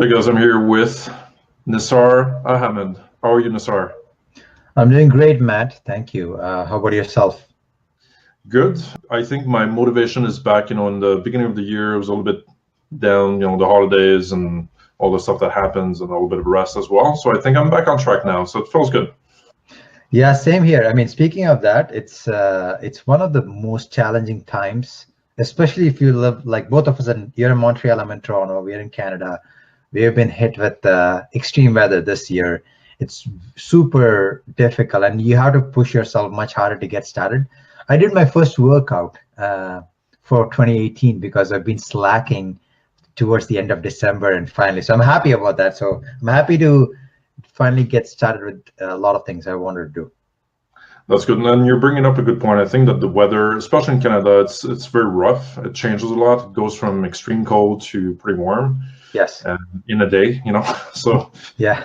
Hey guys, I'm here with Nissar Ahamed. How are you, Nissar? I'm doing great, Matt. Thank you. How about yourself? Good. I think my motivation is back. In the beginning of the year, it was a little bit down, the holidays and all the stuff that happens and a little bit of rest as well. So I think I'm back on track now. So it feels good. Yeah, same here. I mean, speaking of that, it's one of the most challenging times, especially if you live like both of us. And you're in Montreal, I'm in Toronto. We're in Canada. We have been hit with extreme weather this year. It's super difficult, and you have to push yourself much harder to get started. I did my first workout for 2018 because I've been slacking towards the end of December and finally. So I'm happy about that. So I'm happy to finally get started with a lot of things I wanted to do. That's good. And then you're bringing up a good point. I think that the weather, especially in Canada, it's very rough. It changes a lot. It goes from extreme cold to pretty warm. Yes. In a day. So Yeah.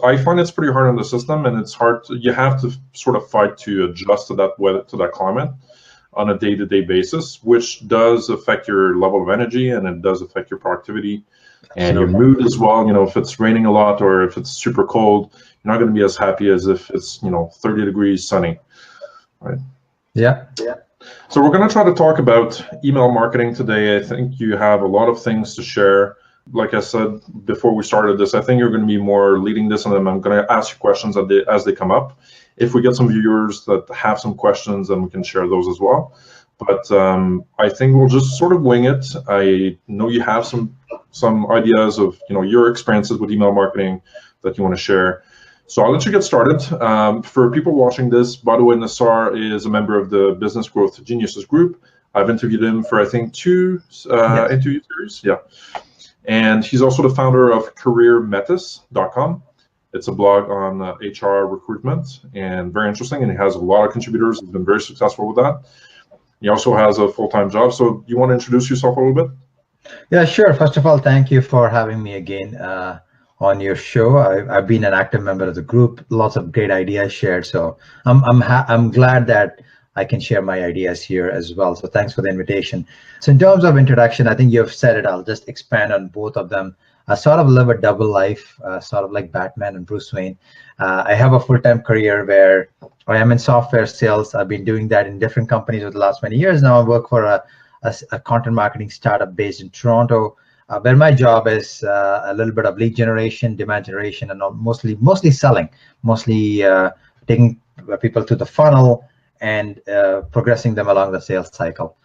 I find it's pretty hard on the system, and it's hard. You have to sort of fight to adjust to that weather, to that climate, on a day-to-day basis, which does affect your level of energy, and it does affect your productivity and your Absolutely. mood as well. If it's raining a lot or if it's super cold, you're not going to be as happy as if it's 30 degrees sunny, right? Yeah. So we're going to try to talk about email marketing today. I think you have a lot of things to share. Like I said before we started this, I think you're going to be more leading this, and then I'm going to ask you questions as they come up. If we get some viewers that have some questions, then we can share those as well. But I think we'll just sort of wing it. I know you have some ideas of your experiences with email marketing that you want to share. So I'll let you get started. For people watching this, by the way, Nissar is a member of the Business Growth Geniuses group. I've interviewed him for, I think, two Yes. interview series. Yeah. And he's also the founder of careermetis.com. It's a blog on HR recruitment, and very interesting. And he has a lot of contributors. He's been very successful with that. He also has a full-time job. So you want to introduce yourself a little bit? Yeah, sure. First of all, thank you for having me again on your show. I've been an active member of the group. Lots of great ideas shared. So I'm glad that I can share my ideas here as well. So thanks for the invitation. So in terms of introduction, I think you've said it. I'll just expand on both of them. I sort of live a double life, sort of like Batman and Bruce Wayne. I have a full-time career where I am in software sales. I've been doing that in different companies over the last many years now. I work for a content marketing startup based in Toronto, where my job is a little bit of lead generation, demand generation, and mostly selling, mostly taking people to the funnel and progressing them along the sales cycle.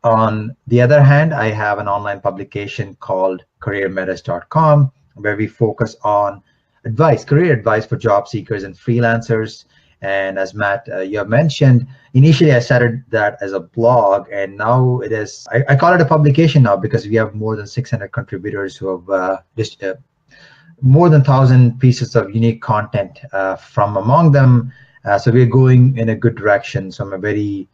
On the other hand, I have an online publication called careermetis.com, where we focus on career advice for job seekers and freelancers. And as Matt, you have mentioned, initially I started that as a blog, and now it is, I call it a publication now because we have more than 600 contributors who have more than 1,000 pieces of unique content from among them. So we're going in a good direction. So I'm a very,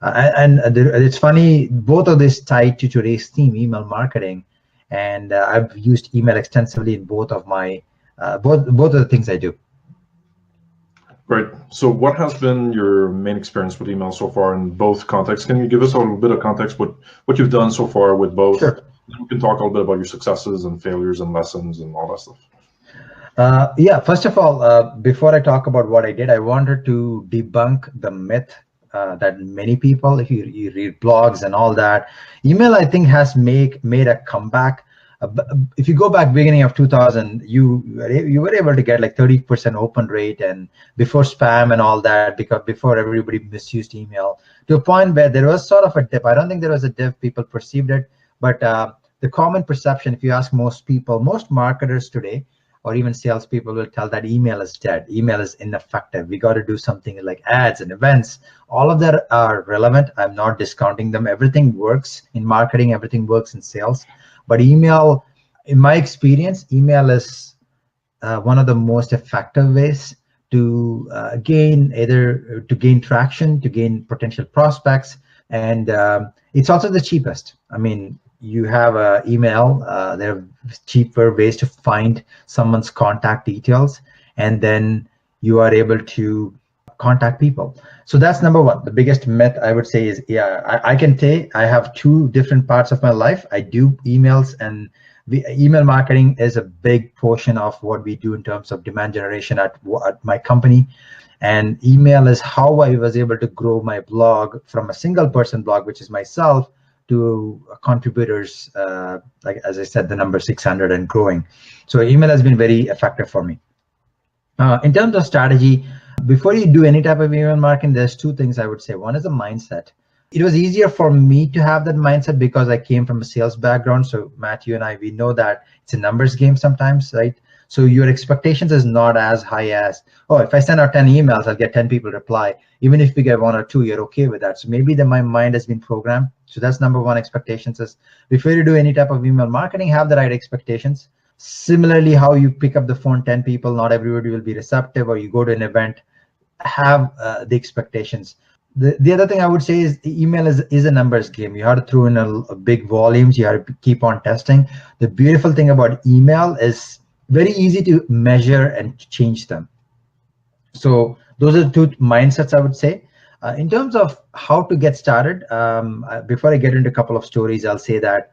it's funny, both of this tied to today's theme, email marketing. And I've used email extensively in both of my, both of the things I do. Great. So what has been your main experience with email so far in both contexts? Can you give us a little bit of context what you've done so far with both? Sure. Then we can talk a little bit about your successes and failures and lessons and all that stuff. Yeah, first of all, before I talk about what I did, I wanted to debunk the myth that many people, if you read blogs and all that, email, I think, has made a comeback. If you go back beginning of 2000, you were able to get like 30% open rate, and before spam and all that, because before everybody misused email, to a point where there was sort of a dip. I don't think there was a dip, people perceived it, but the common perception, if you ask most people, most marketers today, or even salespeople, will tell that email is dead, email is ineffective. We got to do something like ads and events. All of that are relevant. I'm not discounting them. Everything works in marketing, everything works in sales. But email, in my experience, email is one of the most effective ways to gain traction, to gain potential prospects, and it's also the cheapest. I mean, you have an email, there are cheaper ways to find someone's contact details, and then you are able to contact people. So that's number one. The biggest myth I would say is, yeah, I can say I have two different parts of my life. I do emails and Email marketing is a big portion of what we do in terms of demand generation at my company. And email is how I was able to grow my blog from a single person blog, which is myself, to contributors, like as I said, the number 600 and growing. So email has been very effective for me. In terms of strategy, before you do any type of email marketing, there's two things I would say. One is a mindset. It was easier for me to have that mindset because I came from a sales background. So Matt, you and I, we know that it's a numbers game sometimes, right? So your expectations is not as high as, oh, if I send out 10 emails, I'll get 10 people reply. Even if we get 1 or 2, you're okay with that. So maybe my mind has been programmed. So that's number one, expectations is before you do any type of email marketing, have the right expectations. Similarly, how you pick up the phone, 10 people, not everybody will be receptive, or you go to an event, have the expectations. The other thing I would say is email is a numbers game. You have to throw in a big volumes. You have to keep on testing. The beautiful thing about email is very easy to measure and change them. So those are the two mindsets I would say. In terms of how to get started, before I get into a couple of stories, I'll say that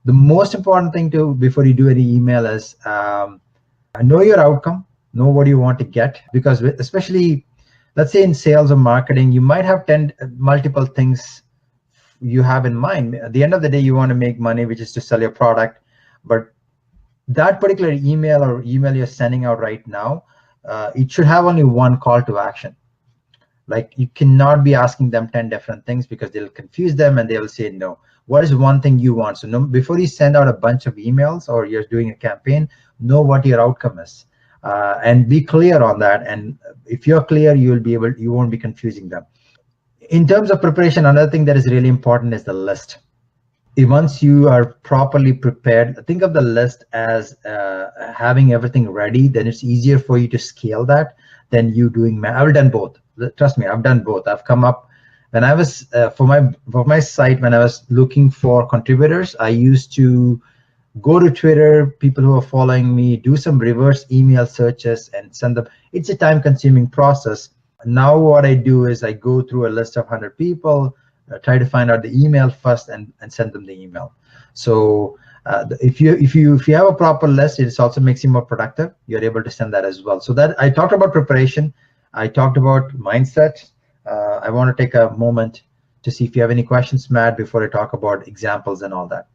the most important thing before you do any email is know your outcome, know what you want to get, because especially, let's say in sales or marketing, you might have multiple things you have in mind. At the end of the day, you want to make money, which is to sell your product. But that particular email you're sending out right now, it should have only one call to action. Like, you cannot be asking them 10 different things because they'll confuse them and they will say no. What is one thing you want? So before you send out a bunch of emails or you're doing a campaign, know what your outcome is. And be clear on that. And if you're clear, you won't be confusing them. In terms of preparation, another thing that is really important is the list. Once you are properly prepared, think of the list as having everything ready. Then it's easier for you to scale that than you doing. I've done both. Trust me, I've done both. I've come up when I was for my site, when I was looking for contributors, I used to go to Twitter, people who are following me, do some reverse email searches and send them. It's a time-consuming process. Now what I do is I go through a list of 100 people, try to find out the email first and send them the email. So if you have a proper list, it also makes you more productive. You're able to send that as well. So that I talked about preparation. I talked about mindset. I want to take a moment to see if you have any questions, Matt, before I talk about examples and all that.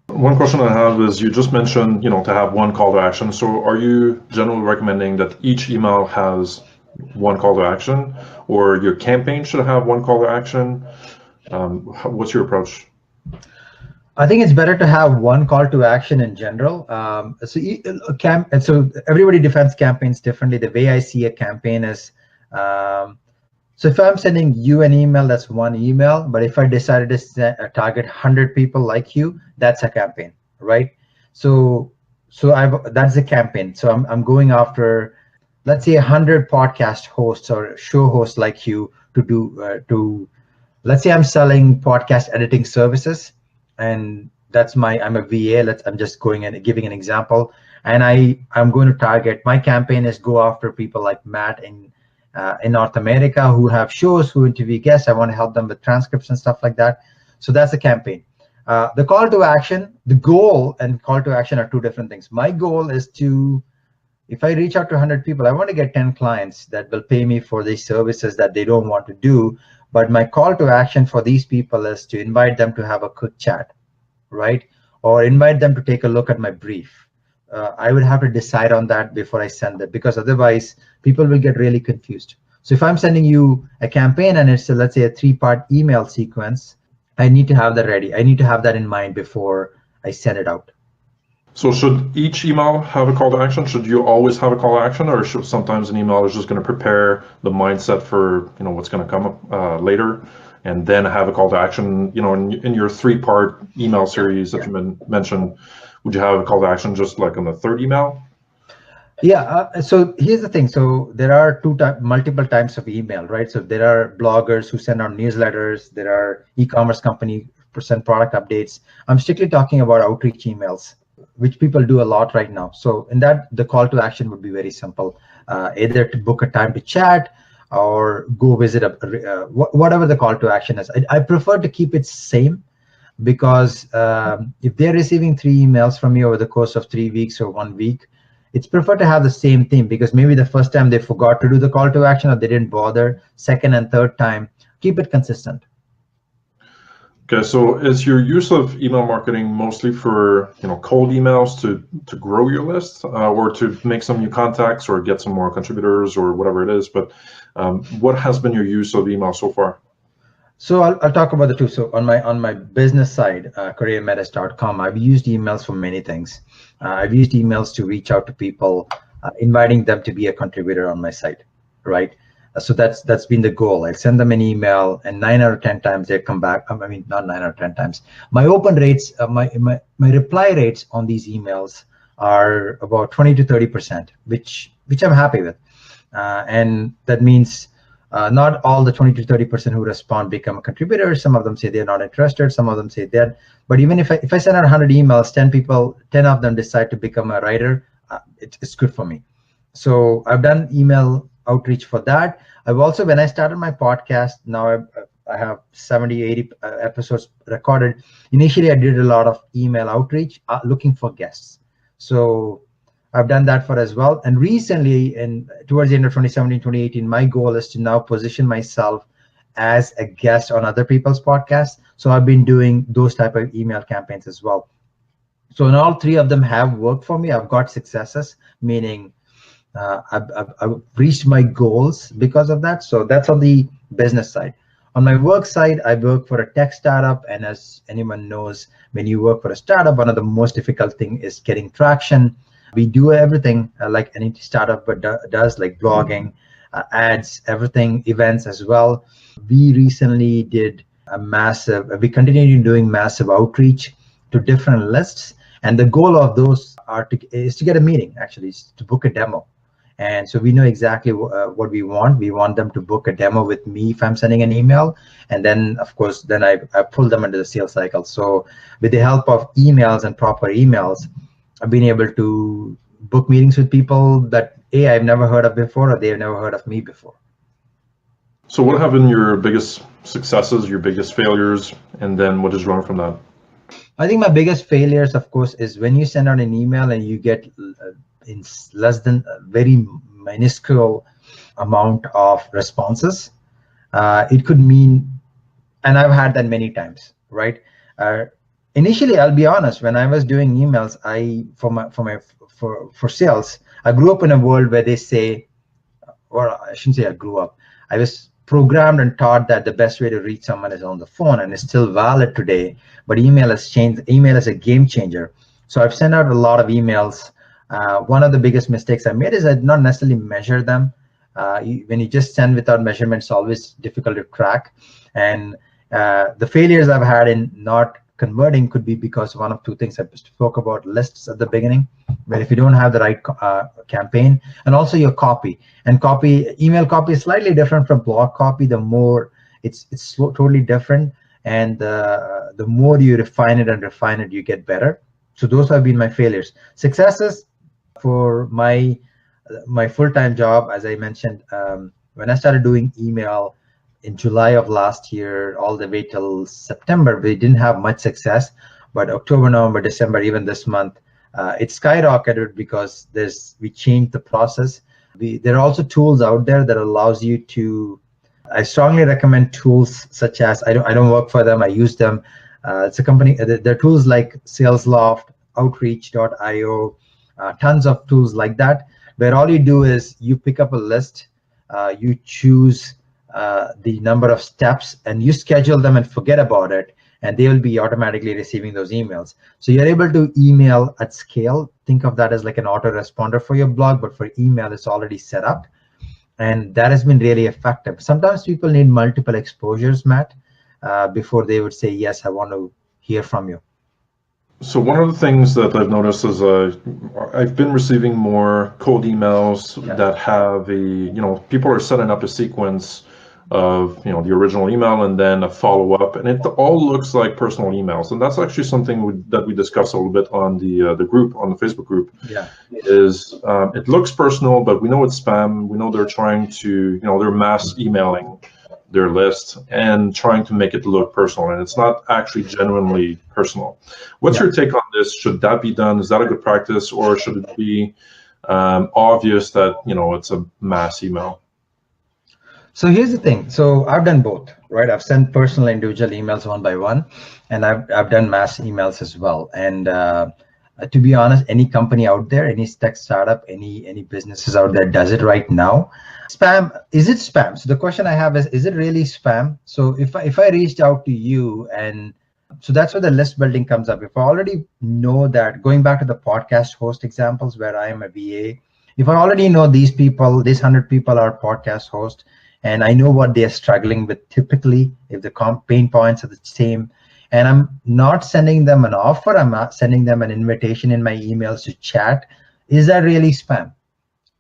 One question I have is, you just mentioned, to have one call to action. So are you generally recommending that each email has one call to action, or your campaign should have one call to action? What's your approach? I think it's better to have one call to action in general. So everybody defines campaigns differently. The way I see a campaign is, so if I'm sending you an email, that's one email. But if I decided to target 100 people like you, that's a campaign, right? So that's a campaign. So I'm going after, let's say, 100 podcast hosts or show hosts like you let's say I'm selling podcast editing services, and I'm a VA. I'm just going and giving an example. And I'm going to target, my campaign is go after people like Matt in North America who have shows, who interview guests. I want to help them with transcripts and stuff like that. So that's a campaign. The call to action, the goal and call to action are two different things. My goal is if I reach out to 100 people, I want to get 10 clients that will pay me for these services that they don't want to do. But my call to action for these people is to invite them to have a quick chat, right? Or invite them to take a look at my brief. I would have to decide on that before I send it, because otherwise people will get really confused. So if I'm sending you a campaign and it's, let's say, a 3-part email sequence, I need to have that ready. I need to have that in mind before I send it out. So should each email have a call to action? Should you always have a call to action, or should sometimes an email is just going to prepare the mindset for what's going to come up later, and then have a call to action? In your 3-part email series that you mentioned, would you have a call to action just like on the 3rd email? Yeah. So here's the thing. So there are multiple types of email, right? So there are bloggers who send out newsletters. There are e-commerce companies who send product updates. I'm strictly talking about outreach emails, which people do a lot right now. So in that, the call to action would be very simple. Either to book a time to chat or go visit whatever the call to action is. I prefer to keep it same, because if they're receiving 3 emails from you over the course of 3 weeks or 1 week, it's preferred to have the same theme, because maybe the first time they forgot to do the call to action or they didn't bother. Second and third time, keep it consistent. Okay, so is your use of email marketing mostly for cold emails to grow your list, or to make some new contacts or get some more contributors or whatever it is? But what has been your use of email so far? So I'll talk about the two. So on my business side, careermetis.com, I've used emails for many things. I've used emails to reach out to people, inviting them to be a contributor on my site, right? So that's been the goal. I send them an email, and 9 out of 10 times they come back. I mean, not 9 out of 10 times. My open rates, my reply rates on these emails are about 20 to 30%, which I'm happy with, and that means. Not all the 20 to 30% who respond become a contributor. Some of them say they're not interested. Some of them say that. But even if I send out 100 emails, 10 of them decide to become a writer, it's good for me. So I've done email outreach for that. I've also, when I started my podcast, now I have 70, 80 episodes recorded. Initially, I did a lot of email outreach looking for guests. So I've done that for as well. And recently, towards the end of 2017, 2018, my goal is to now position myself as a guest on other people's podcasts. So I've been doing those type of email campaigns as well. So in all 3 of them have worked for me. I've got successes, meaning I've reached my goals because of that. So that's on the business side. On my work side, I work for a tech startup. And as anyone knows, when you work for a startup, one of the most difficult thing is getting traction. We do everything like any startup does, like blogging, ads, everything, events as well. We recently did we continue doing massive outreach to different lists. And the goal of those is to get a meeting, actually, is to book a demo. And so we know exactly what we want. We want them to book a demo with me if I'm sending an email. And then, of course, then I pull them into the sales cycle. So with the help of emails and proper emails, I've been able to book meetings with people that I've never heard of before, or they've never heard of me before. So what have been your biggest successes, your biggest failures, and then what is wrong from that? I think my biggest failures, of course, is when you send out an email and you get in less than a very minuscule amount of responses. It could mean, and I've had that many times, right? Initially, I'll be honest, when I was doing emails, for sales, I grew up in a world where they say, or I shouldn't say I grew up, I was programmed and taught that the best way to reach someone is on the phone, and it's still valid today, but email has changed. Email is a game changer. So I've sent out a lot of emails. One of the biggest mistakes I made is I did not necessarily measure them. When you just send without measurement, it's always difficult to track. And the failures I've had in not converting could be because one of 2 things. I spoke about lists at the beginning, where if you don't have the right campaign, and also your copy. And email copy is slightly different from blog copy. The more it's totally different, and the more you refine it, you get better. So those have been my failures. Successes for my full-time job, as I mentioned, when I started doing email in July of last year, all the way till September, we didn't have much success. But October, November, December, even this month, it skyrocketed because we changed the process. There are also tools out there that allows you to. I strongly recommend tools such as, I don't work for them, I use them. It's a company. There are tools like SalesLoft, Outreach.io, tons of tools like that, where all you do is you pick up a list, you choose the number of steps, and you schedule them and forget about it, and they will be automatically receiving those emails. So you're able to email at scale. Think of that as like an autoresponder for your blog, but for email, it's already set up. And that has been really effective. Sometimes people need multiple exposures, Matt, before they would say, yes, I want to hear from you. So one of the things that I've noticed is I've been receiving more cold emails that have people are setting up a sequence of the original email and then a follow-up, and it all looks like personal emails. And that's actually something that we discussed a little bit on the group, on the Facebook group. It looks personal, but we know it's spam. We know they're trying to they're mass emailing their list and trying to make it look personal, and it's not actually genuinely personal. What's your take on this? Should that be done? Is that a good practice, or should it be obvious that it's a mass email? So here's the thing. So I've done both, right? I've sent personal individual emails one by one, and I've done mass emails as well. And to be honest, any company out there, any tech startup, any businesses out there does it right now. Spam, is it spam? So the question I have is it really spam? So if I reached out to you, and so that's where the list building comes up. If I already know that, going back to the podcast host examples where I am a VA, if I already know these people, these 100 people are podcast hosts, and I know what they're struggling with typically, if the pain points are the same, and I'm not sending them an offer, I'm not sending them an invitation in my emails to chat, is that really spam?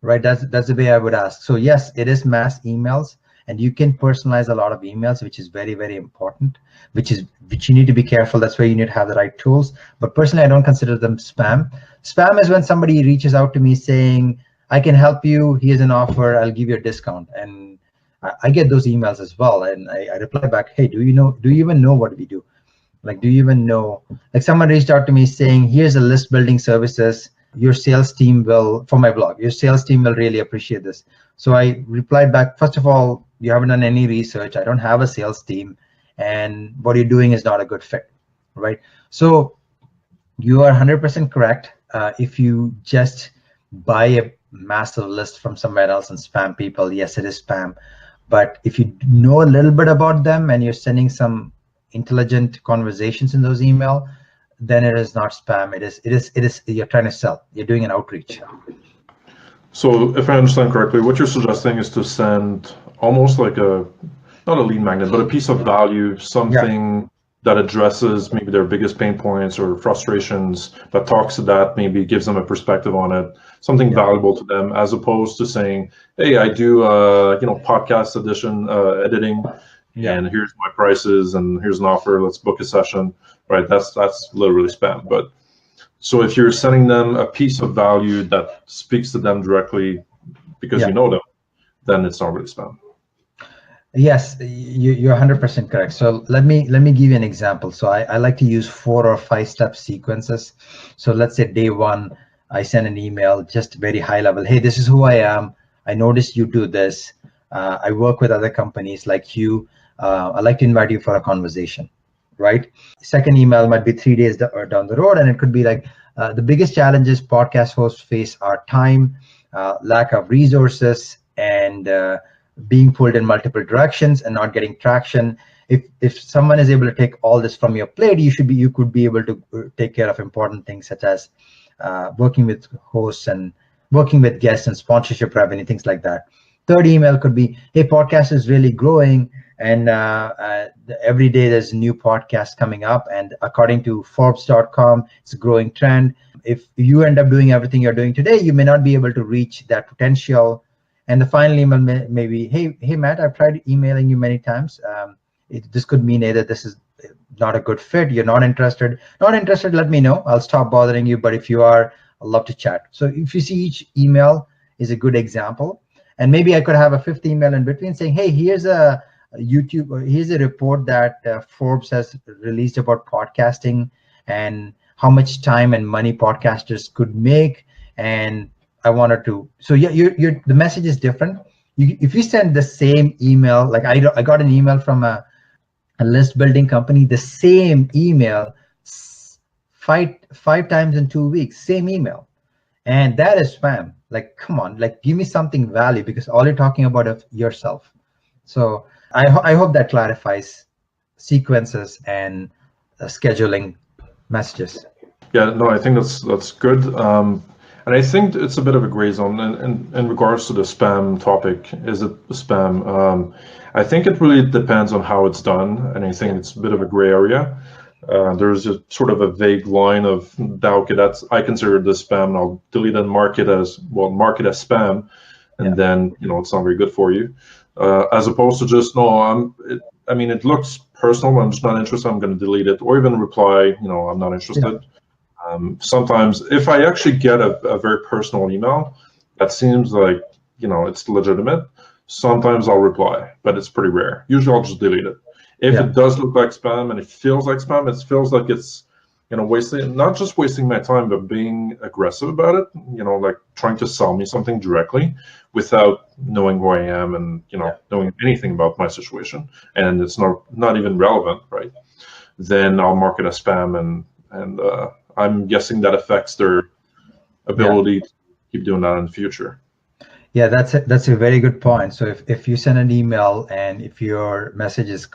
Right, that's the way I would ask. So yes, it is mass emails, and you can personalize a lot of emails, which is very, very important, which you need to be careful. That's where you need to have the right tools. But personally, I don't consider them spam. Spam is when somebody reaches out to me saying, I can help you, here's an offer, I'll give you a discount. And I get those emails as well, and I reply back, hey, do you even know what we do? Like, do you even know? Like, someone reached out to me saying, here's a list building services, your sales team will, for my blog, your sales team will really appreciate this. So I replied back, first of all, you haven't done any research, I don't have a sales team, and what you're doing is not a good fit, right? So you are 100% correct. If you just buy a massive list from somewhere else and spam people, yes, it is spam. But if you know a little bit about them and you're sending some intelligent conversations in those emails, then it is not spam. It is you're trying to sell. You're doing an outreach. So if I understand correctly, what you're suggesting is to send almost like not a lead magnet, but a piece of value, something that addresses maybe their biggest pain points or frustrations, that talks to that, maybe gives them a perspective on it, something valuable to them, as opposed to saying, hey, I do podcast editing, and here's my prices, and here's an offer, let's book a session, right? That's literally spam. But so if you're sending them a piece of value that speaks to them directly because you know them, then it's not really spam. Yes, you're 100% correct. So let me give you an example. So I like to use 4 or 5 step sequences. So let's say day 1, I send an email, just very high level. Hey, this is who I am. I noticed you do this. I work with other companies like you. I'd like to invite you for a conversation, right? Second email might be 3 days down the road, and it could be like, the biggest challenges podcast hosts face are time, lack of resources, and being pulled in multiple directions and not getting traction. If someone is able to take all this from your plate, you could be able to take care of important things such as working with hosts and working with guests and sponsorship revenue, things like that. Third email could be, hey, podcast is really growing, and every day there's a new podcast coming up, and according to Forbes.com, it's a growing trend. If you end up doing everything you're doing today, you may not be able to reach that potential. And the final email may be, hey Matt, I've tried emailing you many times. This could mean either this is not a good fit, you're not interested. Not interested, let me know. I'll stop bothering you. But if you are, I'd love to chat. So if you see, each email is a good example. And maybe I could have a 5th email in between saying, hey, here's a report that Forbes has released about podcasting and how much time and money podcasters could make. And I wanted to, so the message is different. If you send the same email, like I got an email from a list building company, the same email, five times in 2 weeks, same email, and that is spam. Like, come on, like, give me something value, because all you're talking about is yourself. So I hope that clarifies sequences and scheduling messages. Yeah, no, I think that's good. And I think it's a bit of a gray zone in regards to the spam topic. Is it spam? I think it really depends on how it's done, and I think it's a bit of a gray area. There's a sort of a vague line of, okay, I consider this spam, and I'll delete and mark it as spam, and then it's not very good for you. As opposed to just, no, it looks personal, I'm just not interested, I'm going to delete it, or even reply, I'm not interested. Sometimes if I actually get a very personal email that seems like, it's legitimate, sometimes I'll reply, but it's pretty rare. Usually I'll just delete it. If it does look like spam and it feels like spam, it feels like it's, wasting, not just wasting my time, but being aggressive about it, like trying to sell me something directly without knowing who I am and, knowing anything about my situation. And it's not even relevant, right? Then I'll mark it as spam, and I'm guessing that affects their ability to keep doing that in the future. Yeah, that's a very good point. So if you send an email and if your message is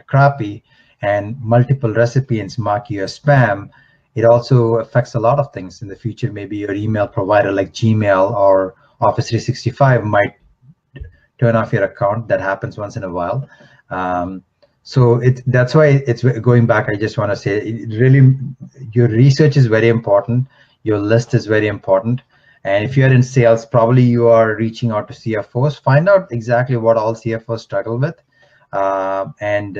crappy and multiple recipients mark you as spam, it also affects a lot of things in the future. Maybe your email provider like Gmail or Office 365 might turn off your account. That happens once in a while. So that's why it's going back. I just want to say, your research is very important. Your list is very important. And if you're in sales, probably you are reaching out to CFOs. Find out exactly what all CFOs struggle with, and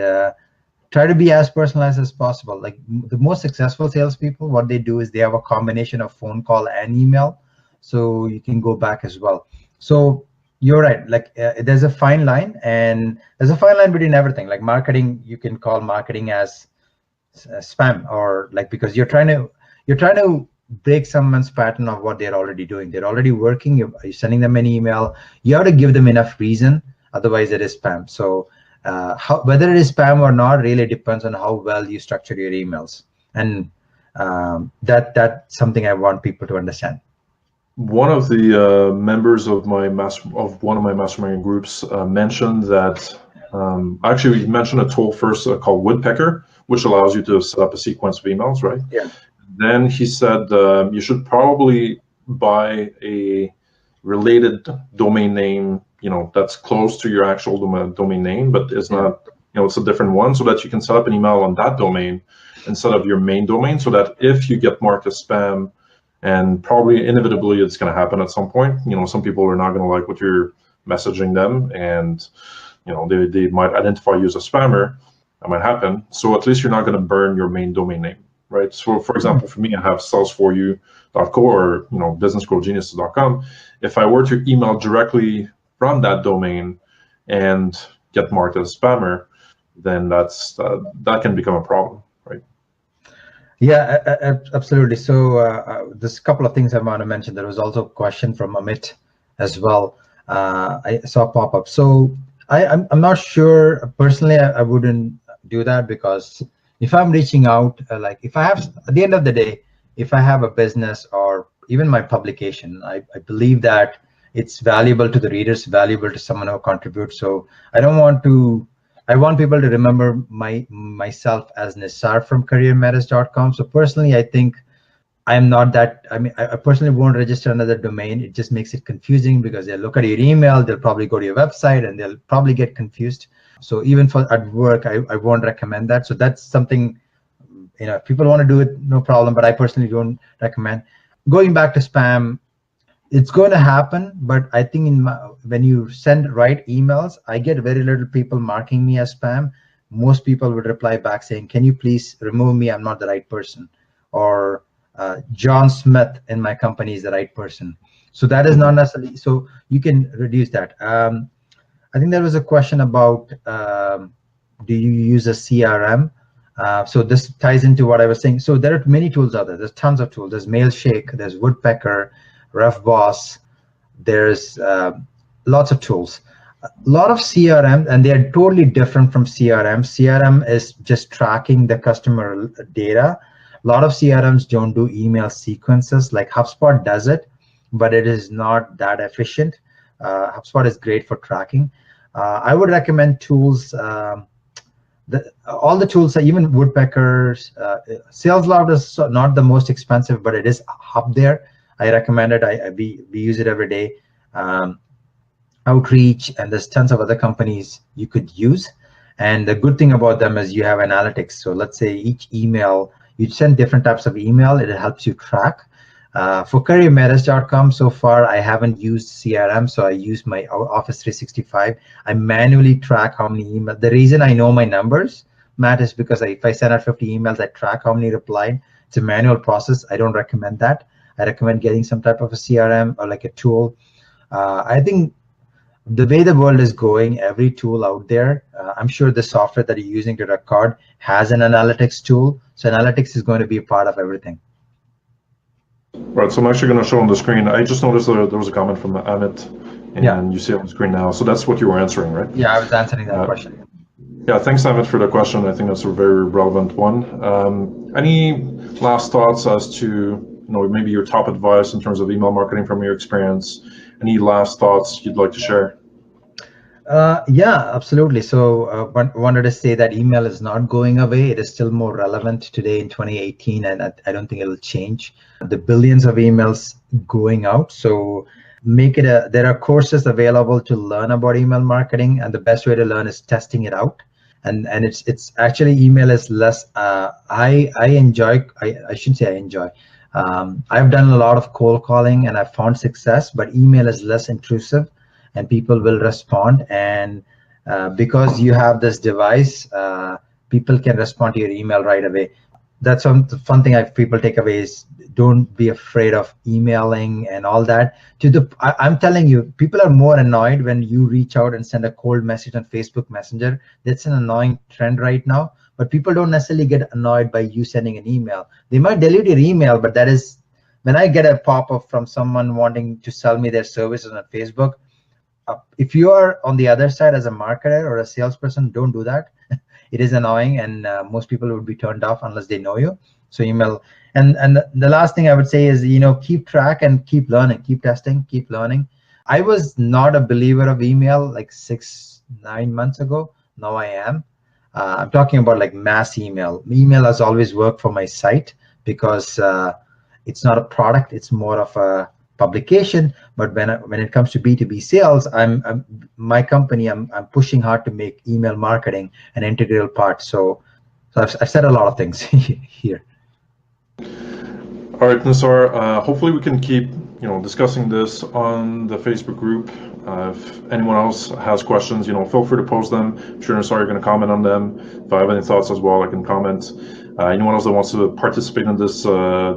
try to be as personalized as possible. Like the most successful salespeople, what they do is they have a combination of phone call and email, so you can go back as well. So you're right. Like there's a fine line, and there's a fine line between everything. Like marketing, you can call marketing as spam, or like because you're trying to break someone's pattern of what they're already doing. They're already working. You're sending them an email. You have to give them enough reason. Otherwise, it is spam. So whether it is spam or not really depends on how well you structure your emails. And that's something I want people to understand. One of the members of one of my mastermind groups mentioned that actually he mentioned a tool first called Woodpecker, which allows you to set up a sequence of emails, right? Yeah. Then he said you should probably buy a related domain name, that's close to your actual domain name, but it's not, it's a different one, so that you can set up an email on that domain instead of your main domain, so that if you get marked as spam, and probably inevitably it's going to happen at some point, some people are not going to like what you're messaging them, and they might identify you as a spammer. That might happen. So at least you're not going to burn your main domain name. Right. So, for example, for me, I have sales4u.co or businessgrowgeniuses.com. If I were to email directly from that domain and get marked as spammer, then that can become a problem, right? Yeah, absolutely. So there's a couple of things I want to mention. There was also a question from Amit as well. I saw pop up. So I'm not sure personally. I wouldn't do that, because if I'm reaching out, like if I have, at the end of the day, if I have a business or even my publication, I believe that it's valuable to the readers, valuable to someone who contributes. So I want people to remember myself as Nissar from careermatters.com. So personally, I think I'm not that, I personally won't register another domain. It just makes it confusing, because they'll look at your email, they'll probably go to your website, and they'll probably get confused. So even at work, I won't recommend that. So that's something, if people want to do it, no problem, but I personally don't recommend. Going back to spam, it's going to happen, but I think when you send right emails, I get very little people marking me as spam. Most people would reply back saying, can you please remove me? I'm not the right person. Or John Smith in my company is the right person. So that is not necessarily, so you can reduce that. I think there was a question about, do you use a CRM? So this ties into what I was saying. So there are many tools out there. There's tons of tools. There's Mailshake, there's Woodpecker, RefBoss, there's lots of tools. A lot of CRM, and they are totally different from CRM. CRM is just tracking the customer data. A lot of CRMs don't do email sequences. Like HubSpot does it, but it is not that efficient. HubSpot is great for tracking. I would recommend tools. All the tools, even Woodpecker's, SalesLoft is not the most expensive, but it is up there. I recommend it. We use it every day. Outreach, and there's tons of other companies you could use. And the good thing about them is you have analytics. So let's say each email, you send different types of email, it helps you track. For careermatters.com, so far I haven't used CRM, so I use my Office 365. I manually track how many emails. The reason I know my numbers, Matt, is because if I send out 50 emails, I track how many replied. It's a manual process. I don't recommend that. I recommend getting some type of a CRM or like a tool. I think The way the world is going, every tool out there, I'm sure the software that you're using to record has an analytics tool. So analytics is going to be a part of everything. Right, so I'm actually going to show on the screen. I just noticed there was a comment from Amit, and you see it on the screen now. So that's what you were answering, right? Yeah, I was answering that question. Yeah, thanks, Amit, for the question. I think that's a very relevant one. Any last thoughts as to maybe your top advice in terms of email marketing from your experience? Any last thoughts you'd like to share? Yeah, absolutely. So wanted to say that email is not going away. It is still more relevant today in 2018, and I don't think it'll change. The billions of emails going out. So there are courses available to learn about email marketing, and the best way to learn is testing it out. And it's actually, email is less, I shouldn't say I enjoy. I've done a lot of cold calling and I've found success, but email is less intrusive and people will respond. And because you have this device, people can respond to your email right away. That's one fun thing people take away is don't be afraid of emailing and all that. I'm telling you, people are more annoyed when you reach out and send a cold message on Facebook Messenger. That's an annoying trend right now. But people don't necessarily get annoyed by you sending an email. They might delete your email, but that is, when I get a pop-up from someone wanting to sell me their services on Facebook, if you are on the other side as a marketer or a salesperson, don't do that. It is annoying, and most people would be turned off unless they know you. So email, and the last thing I would say is, keep track and keep learning, keep testing, keep learning. I was not a believer of email like 6-9 months ago. Now I am. I'm talking about like mass email. Email has always worked for my site because it's not a product, it's more of a publication. But when it comes to B2B sales, my company, I'm pushing hard to make email marketing an integral part. So I've said a lot of things here. All right, Nissar, hopefully we can keep discussing this on the Facebook group. If anyone else has questions, feel free to post them. I'm sure Nissar, you're going to comment on them. If I have any thoughts as well, I can comment. Anyone else that wants to participate in this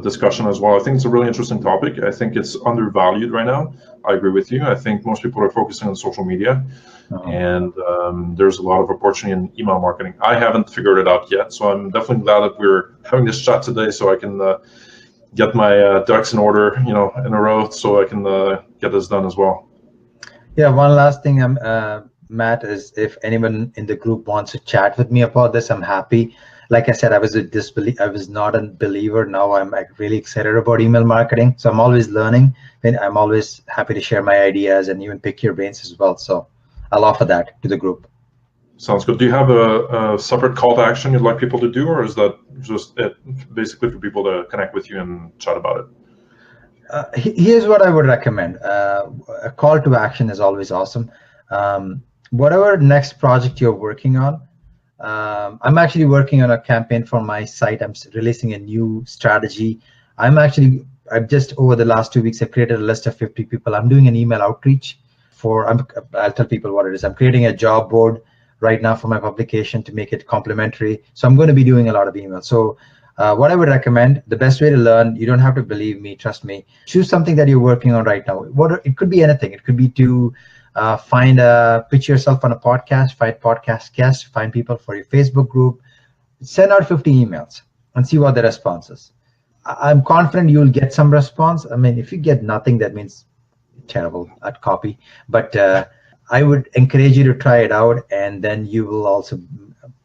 discussion as well, I think it's a really interesting topic. I think it's undervalued right now. I agree with you. I think most people are focusing on social media, and there's a lot of opportunity in email marketing. I haven't figured it out yet, so I'm definitely glad that we're having this chat today, so I can get my ducks in order, in a row, so I can get this done as well. Yeah, one last thing, Matt, is if anyone in the group wants to chat with me about this, I'm happy. Like I said, I was not a believer. Now I'm really excited about email marketing. So I'm always learning, and I'm always happy to share my ideas and even pick your brains as well. So I'll offer that to the group. Sounds good. Do you have a separate call to action you'd like people to do, or is that just it, basically for people to connect with you and chat about it? Here's what I would recommend. A call to action is always awesome. Whatever next project you're working on, I'm actually working on a campaign for my site. I'm releasing a new strategy. I've just, over the last 2 weeks, I've created a list of 50 people. I'm doing an email outreach I'll tell people what it is. I'm creating a job board right now for my publication to make it complimentary. So I'm going to be doing a lot of emails. So what I would recommend, the best way to learn, you don't have to believe me, trust me, choose something that you're working on right now. It could be anything. It could be to pitch yourself on a podcast, find podcast guests, find people for your Facebook group, send out 50 emails and see what the response is. I'm confident you'll get some response. I mean, if you get nothing, that means terrible at copy. But I would encourage you to try it out, and then you will also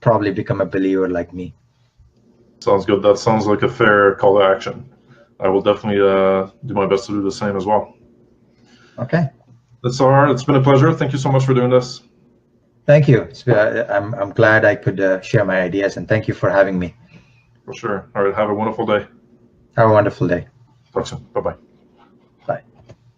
probably become a believer like me. Sounds good. That sounds like a fair call to action. I will definitely do my best to do the same as well. Okay. That's all right. It's been a pleasure. Thank you so much for doing this. Thank you. I'm glad I could share my ideas, and thank you for having me. For sure. All right. Have a wonderful day. Have a wonderful day. Talk soon. Bye-bye.